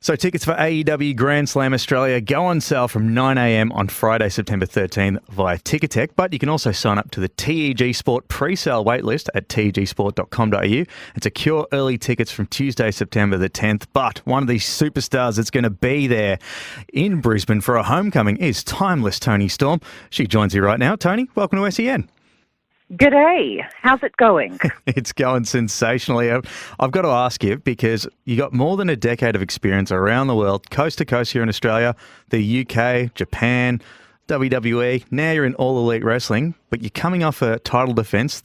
So tickets for AEW Grand Slam Australia go on sale from 9 a.m. on Friday, September 13th via Ticketek, but you can also sign up to the TEG Sport pre-sale waitlist at tegsport.com.au and secure early tickets from Tuesday, September the 10th. But one of these superstars that's going to be there in Brisbane for a homecoming is timeless Toni Storm. She joins you right now. Toni, welcome to SEN. G'day. How's it going? It's going sensationally. I've got to ask you, because you got more than a decade of experience around the world, coast to coast here in Australia, the UK, Japan, WWE. Now you're in All Elite Wrestling, but you're coming off a title defence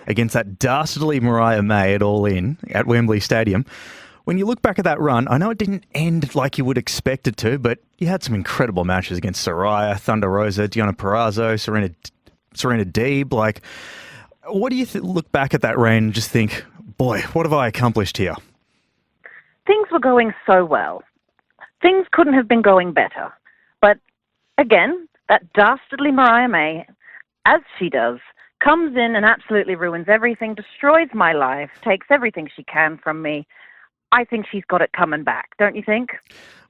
against that dastardly Mariah May at All In at Wembley Stadium. When you look back at that run, I know it didn't end like you would expect it to, but you had some incredible matches against Saraya, Thunder Rosa, Deonna Purrazzo, Serena Deeb. Like, what do you look back at that reign and just think, boy, what have I accomplished here? Things were going so well. Things couldn't have been going better. But again, that dastardly Mariah May, as she does, comes in and absolutely ruins everything, destroys my life, takes everything she can from me. I think she's got it coming back, don't you think?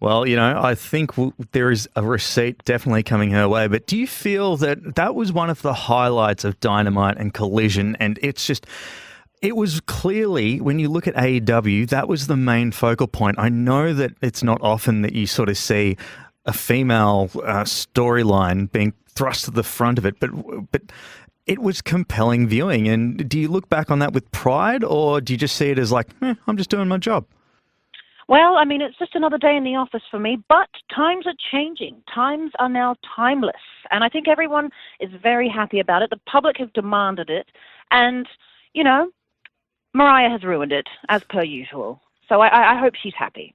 Well, I think there is a receipt definitely coming her way. But do you feel that was one of the highlights of Dynamite and Collision? And it was clearly, when you look at AEW, that was the main focal point. I know that it's not often that you sort of see a female storyline being thrust to the front of it, but it was compelling viewing. And do you look back on that with pride, or do you just see it as like, I'm just doing my job? Well, I mean, it's just another day in the office for me, but times are changing. Times are now timeless, and I think everyone is very happy about it. The public have demanded it, and, Mariah has ruined it, as per usual. So I hope she's happy.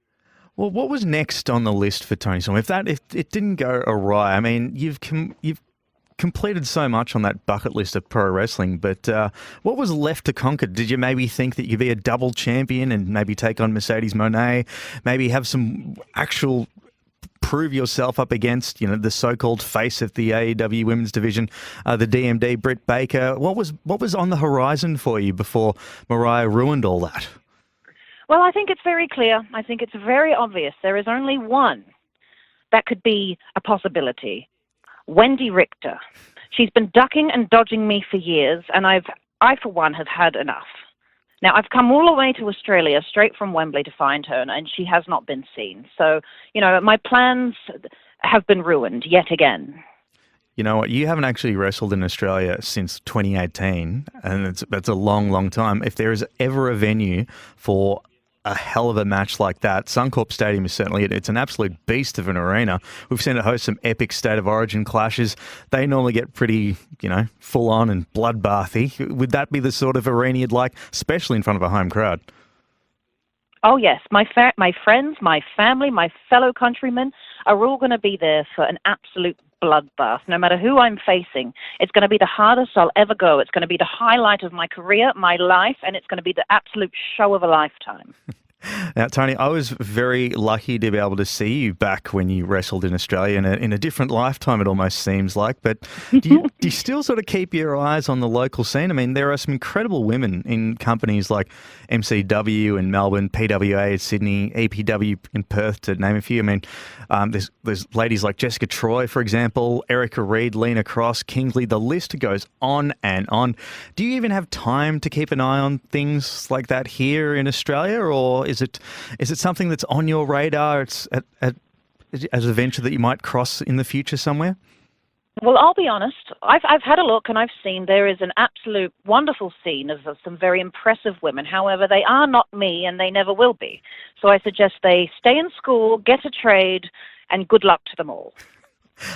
Well, what was next on the list for Toni Storm? If it didn't go awry, I mean, you've completed so much on that bucket list of pro wrestling, but what was left to conquer? Did you maybe think that you'd be a double champion and maybe take on Mercedes Moné, maybe have some actual prove yourself up against, the so-called face of the AEW women's division, the DMD, Britt Baker? What was on the horizon for you before Mariah ruined all that? Well, I think it's very clear. I think it's very obvious. There is only one that could be a possibility. Wendy Richter. She's been ducking and dodging me for years, and I, for one, have had enough. Now, I've come all the way to Australia, straight from Wembley, to find her, and she has not been seen. So, my plans have been ruined yet again. You know what? You haven't actually wrestled in Australia since 2018, and that's a long, long time. If there is ever a venue for a hell of a match like that, Suncorp Stadium is certainly it. It's an absolute beast of an arena. We've seen it host some epic State of Origin clashes. They normally get pretty, full on and bloodbathy. Would that be the sort of arena you'd like, especially in front of a home crowd? Oh, yes. My friends, my family, my fellow countrymen are all going to be there for an absolute bloodbath. No matter who I'm facing, it's going to be the hardest I'll ever go. It's going to be the highlight of my career, my life, and it's going to be the absolute show of a lifetime. Now, Toni, I was very lucky to be able to see you back when you wrestled in Australia in a different lifetime, it almost seems like. But do you still sort of keep your eyes on the local scene? I mean, there are some incredible women in companies like MCW in Melbourne, PWA in Sydney, EPW in Perth, to name a few. I mean, there's ladies like Jessica Troy, for example, Erica Reed, Lena Cross, Kingsley. The list goes on and on. Do you even have time to keep an eye on things like that here in Australia, or is it something that's on your radar? It's as a venture that you might cross in the future somewhere? Well, I'll be honest. I've had a look and I've seen there is an absolute wonderful scene of some very impressive women. However, they are not me and they never will be. So I suggest they stay in school, get a trade, and good luck to them all.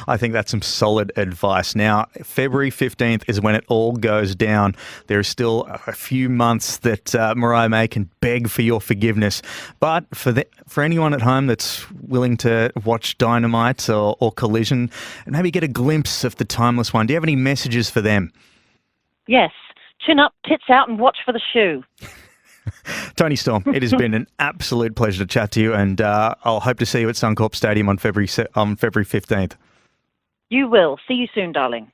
I think that's some solid advice. Now, February 15th is when it all goes down. There is still a few months that Mariah May can beg for your forgiveness. But for anyone at home that's willing to watch Dynamite or Collision and maybe get a glimpse of the timeless one, do you have any messages for them? Yes. Chin up, tits out, and watch for the shoe. Toni Storm, it has been an absolute pleasure to chat to you, and I'll hope to see you at Suncorp Stadium on February 15th. You will. See you soon, darling.